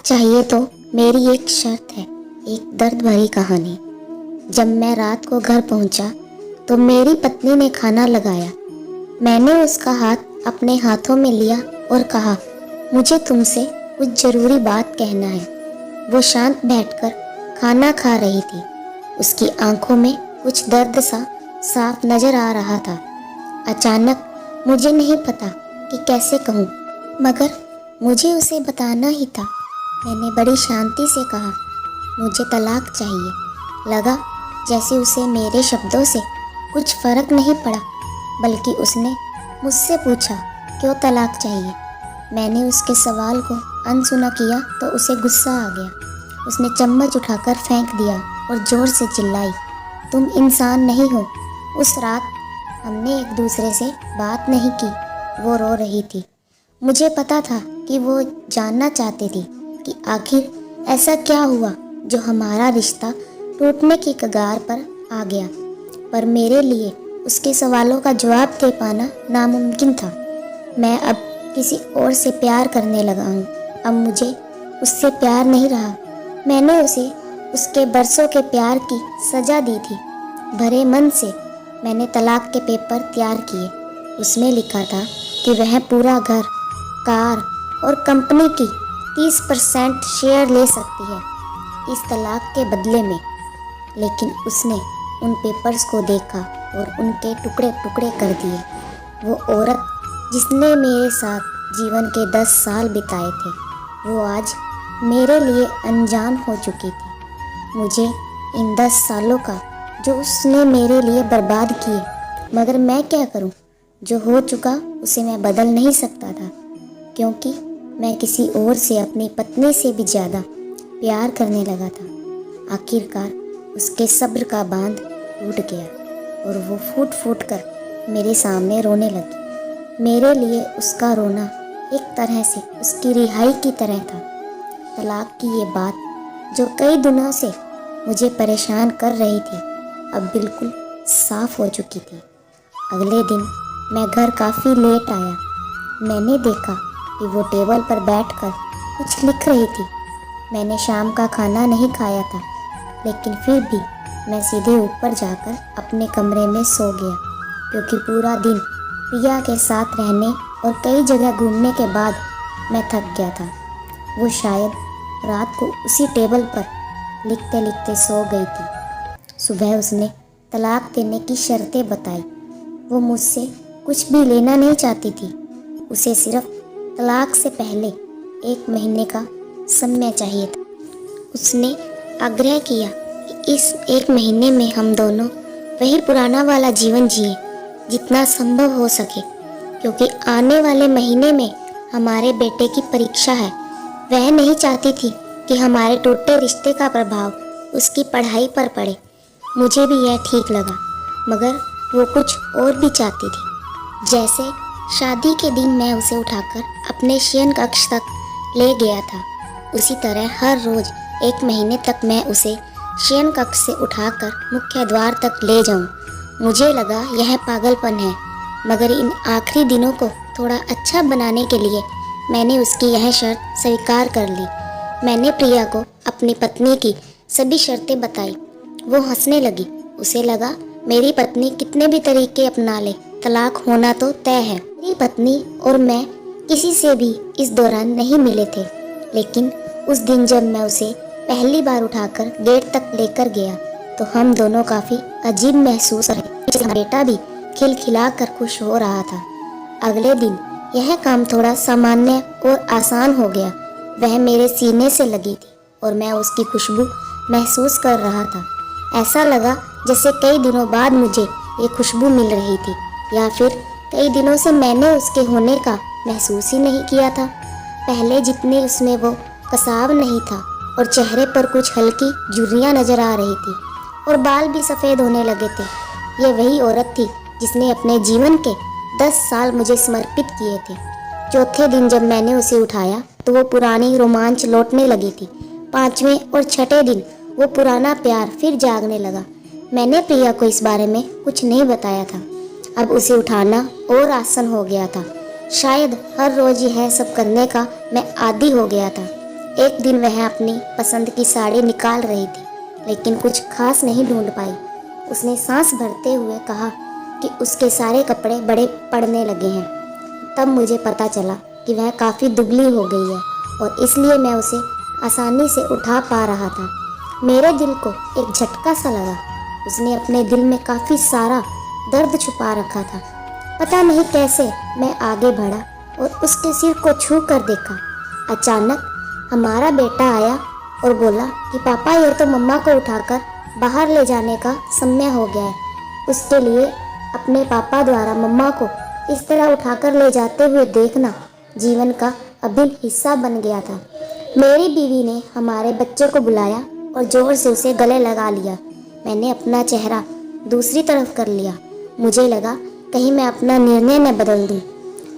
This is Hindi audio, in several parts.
चाहिए तो मेरी एक शर्त है, एक दर्द भरी कहानी। जब मैं रात को घर पहुंचा तो मेरी पत्नी ने खाना लगाया। मैंने उसका हाथ अपने हाथों में लिया और कहा, मुझे तुमसे कुछ ज़रूरी बात कहना है। वो शांत बैठकर खाना खा रही थी। उसकी आंखों में कुछ दर्द सा साफ नजर आ रहा था। अचानक मुझे नहीं पता कि कैसे कहूँ, मगर मुझे उसे बताना ही था। मैंने बड़ी शांति से कहा, मुझे तलाक चाहिए। लगा जैसे उसे मेरे शब्दों से कुछ फ़र्क नहीं पड़ा, बल्कि उसने मुझसे पूछा, क्यों तलाक चाहिए। मैंने उसके सवाल को अनसुना किया तो उसे गुस्सा आ गया। उसने चम्मच उठाकर फेंक दिया और ज़ोर से चिल्लाई, तुम इंसान नहीं हो। उस रात हमने एक दूसरे से बात नहीं की। वो रो रही थी। मुझे पता था कि वो जानना चाहती थी कि आखिर ऐसा क्या हुआ जो हमारा रिश्ता टूटने की कगार पर आ गया। पर मेरे लिए उसके सवालों का जवाब दे पाना नामुमकिन था। मैं अब किसी और से प्यार करने लगा हूँ। अब मुझे उससे प्यार नहीं रहा। मैंने उसे उसके बरसों के प्यार की सज़ा दी थी। भरे मन से मैंने तलाक के पेपर तैयार किए। उसमें लिखा था कि वह पूरा घर, कार और कंपनी की 30% शेयर ले सकती है इस तलाक के बदले में। लेकिन उसने उन पेपर्स को देखा और उनके टुकड़े टुकड़े कर दिए। वो औरत जिसने मेरे साथ जीवन के 10 साल बिताए थे, वो आज मेरे लिए अनजान हो चुकी थी। मुझे इन 10 सालों का जो उसने मेरे लिए बर्बाद किए, मगर मैं क्या करूं? जो हो चुका उसे मैं बदल नहीं सकता था, क्योंकि मैं किसी और से अपनी पत्नी से भी ज़्यादा प्यार करने लगा था। आखिरकार उसके सब्र का बांध टूट गया और वो फूट फूट कर मेरे सामने रोने लगी। मेरे लिए उसका रोना एक तरह से उसकी रिहाई की तरह था। तलाक की ये बात जो कई दिनों से मुझे परेशान कर रही थी, अब बिल्कुल साफ हो चुकी थी। अगले दिन मैं घर काफ़ी लेट आया। मैंने देखा कि वो टेबल पर बैठकर कुछ लिख रही थी। मैंने शाम का खाना नहीं खाया था, लेकिन फिर भी मैं सीधे ऊपर जाकर अपने कमरे में सो गया, क्योंकि पूरा दिन प्रिया के साथ रहने और कई जगह घूमने के बाद मैं थक गया था। वो शायद रात को उसी टेबल पर लिखते लिखते सो गई थी। सुबह उसने तलाक देने की शर्तें बताई। वो मुझसे कुछ भी लेना नहीं चाहती थी। उसे सिर्फ तलाक से पहले 1 महीने का समय चाहिए था। उसने आग्रह किया कि इस 1 महीने में हम दोनों वही पुराना वाला जीवन जिए जितना संभव हो सके, क्योंकि आने वाले महीने में हमारे बेटे की परीक्षा है। वह नहीं चाहती थी कि हमारे टूटे रिश्ते का प्रभाव उसकी पढ़ाई पर पड़े। मुझे भी यह ठीक लगा, मगर वो कुछ और भी चाहती थी। जैसे शादी के दिन मैं उसे उठाकर अपने शयन कक्ष तक ले गया था, उसी तरह हर रोज़ 1 महीने तक मैं उसे शयन कक्ष से उठाकर मुख्य द्वार तक ले जाऊं। मुझे लगा यह पागलपन है, मगर इन आखिरी दिनों को थोड़ा अच्छा बनाने के लिए मैंने उसकी यह शर्त स्वीकार कर ली। मैंने प्रिया को अपनी पत्नी की सभी शर्तें बताई। वो हंसने लगी। उसे लगा मेरी पत्नी कितने भी तरीके अपना ले, तलाक होना तो तय है। मेरी पत्नी और मैं किसी से भी इस दौरान नहीं मिले थे, लेकिन उस दिन जब मैं उसे पहली बार उठाकर गेट तक लेकर गया तो हम दोनों काफ़ी अजीब महसूस रहे। बेटा भी खिलखिलाकर खुश हो रहा था। अगले दिन यह काम थोड़ा सामान्य और आसान हो गया। वह मेरे सीने से लगी थी और मैं उसकी खुशबू महसूस कर रहा था। ऐसा लगा जैसे कई दिनों बाद मुझे ये खुशबू मिल रही थी, या फिर कई दिनों से मैंने उसके होने का महसूस ही नहीं किया था। पहले जितनी उसमें वो कसाव नहीं था और चेहरे पर कुछ हल्की झुर्रियाँ नजर आ रही थी और बाल भी सफ़ेद होने लगे थे। ये वही औरत थी जिसने अपने जीवन के 10 साल मुझे समर्पित किए थे। चौथे दिन जब मैंने उसे उठाया तो वो पुरानी रोमांच लौटने लगी थी। 5वें और 6ठे दिन वो पुराना प्यार फिर जागने लगा। मैंने प्रिया को इस बारे में कुछ नहीं बताया था। अब उसे उठाना और आसान हो गया था। शायद हर रोज़ यह सब करने का मैं आदी हो गया था। एक दिन वह अपनी पसंद की साड़ी निकाल रही थी, लेकिन कुछ खास नहीं ढूंढ पाई। उसने सांस भरते हुए कहा कि उसके सारे कपड़े बड़े पड़ने लगे हैं। तब मुझे पता चला कि वह काफ़ी दुबली हो गई है और इसलिए मैं उसे आसानी से उठा पा रहा था। मेरे दिल को एक झटका सा लगा। उसने अपने दिल में काफ़ी सारा दर्द छुपा रखा था। पता नहीं कैसे मैं आगे बढ़ा और उसके सिर को छू कर देखा। अचानक हमारा बेटा आया और बोला कि पापा, ये तो मम्मा को उठाकर बाहर ले जाने का समय हो गया है। उसके लिए अपने पापा द्वारा मम्मा को इस तरह उठाकर ले जाते हुए देखना जीवन का अभिन्न हिस्सा बन गया था। मेरी बीवी ने हमारे बच्चे को बुलाया और जोर से उसे गले लगा लिया। मैंने अपना चेहरा दूसरी तरफ कर लिया। मुझे लगा कहीं मैं अपना निर्णय न बदल दूं।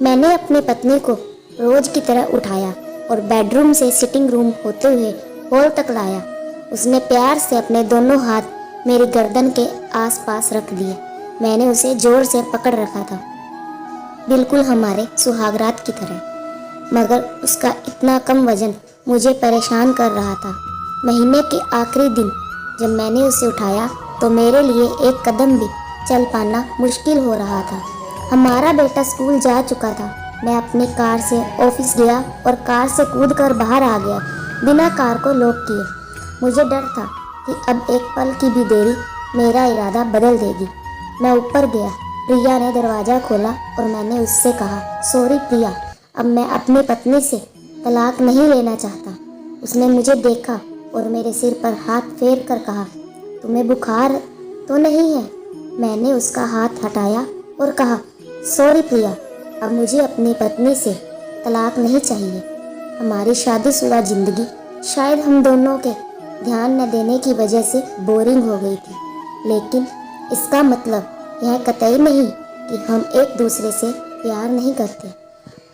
मैंने अपनी पत्नी को रोज की तरह उठाया और बेडरूम से सिटिंग रूम होते हुए हॉल तक लाया। उसने प्यार से अपने दोनों हाथ मेरी गर्दन के आसपास रख दिए। मैंने उसे जोर से पकड़ रखा था, बिल्कुल हमारे सुहागरात की तरह, मगर उसका इतना कम वजन मुझे परेशान कर रहा था। महीने के आखिरी दिन जब मैंने उसे उठाया तो मेरे लिए एक कदम भी चल पाना मुश्किल हो रहा था। हमारा बेटा स्कूल जा चुका था। मैं अपनी कार से ऑफिस गया और कार से कूदकर बाहर आ गया, बिना कार को लॉक किए। मुझे डर था कि अब एक पल की भी देरी मेरा इरादा बदल देगी। मैं ऊपर गया। प्रिया ने दरवाज़ा खोला और मैंने उससे कहा, सॉरी प्रिया, अब मैं अपनी पत्नी से तलाक नहीं लेना चाहता। उसने मुझे देखा और मेरे सिर पर हाथ फेर कर कहा, तुम्हें बुखार तो नहीं है? मैंने उसका हाथ हटाया और कहा, सॉरी प्रिया, अब मुझे अपनी पत्नी से तलाक नहीं चाहिए। हमारी शादीशुदा जिंदगी शायद हम दोनों के ध्यान न देने की वजह से बोरिंग हो गई थी, लेकिन इसका मतलब यह कतई नहीं कि हम एक दूसरे से प्यार नहीं करते।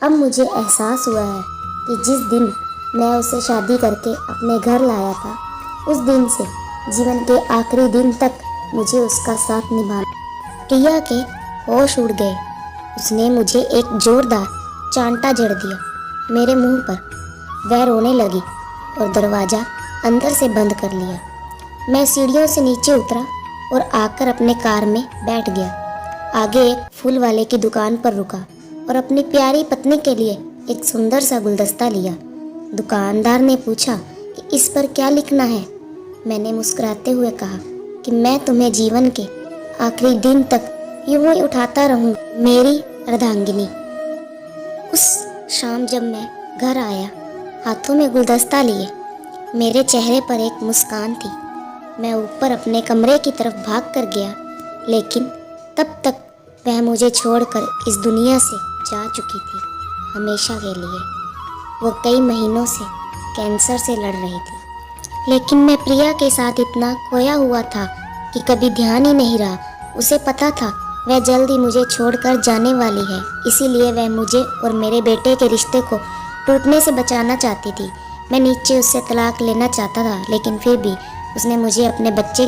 अब मुझे एहसास हुआ है कि जिस दिन मैं उसे शादी करके अपने घर लाया था, उस दिन से जीवन के आखिरी दिन तक मुझे उसका साथ निभाना। प्रिया के होश उड़ गए। उसने मुझे एक जोरदार चांटा जड़ दिया मेरे मुंह पर। वह रोने लगी और दरवाज़ा अंदर से बंद कर लिया। मैं सीढ़ियों से नीचे उतरा और आकर अपने कार में बैठ गया। आगे एक फूल वाले की दुकान पर रुका और अपनी प्यारी पत्नी के लिए एक सुंदर सा गुलदस्ता लिया। दुकानदार ने पूछा कि इस पर क्या लिखना है। मैंने मुस्कुराते हुए कहा कि मैं तुम्हें जीवन के आखिरी दिन तक यूं ही उठाता रहूँगा, मेरी अर्धांगिनी। उस शाम जब मैं घर आया, हाथों में गुलदस्ता लिए, मेरे चेहरे पर एक मुस्कान थी। मैं ऊपर अपने कमरे की तरफ भाग कर गया, लेकिन तब तक वह मुझे छोड़कर इस दुनिया से जा चुकी थी, हमेशा के लिए। वो कई महीनों से कैंसर से लड़ रही थी, लेकिन मैं प्रिया के साथ इतना खोया हुआ था कि कभी ध्यान ही नहीं रहा। उसे पता था वह जल्द ही मुझे छोड़कर जाने वाली है, इसीलिए वह मुझे और मेरे बेटे के रिश्ते को टूटने से बचाना चाहती थी। मैं नीचे उससे तलाक लेना चाहता था, लेकिन फिर भी उसने मुझे अपने बच्चे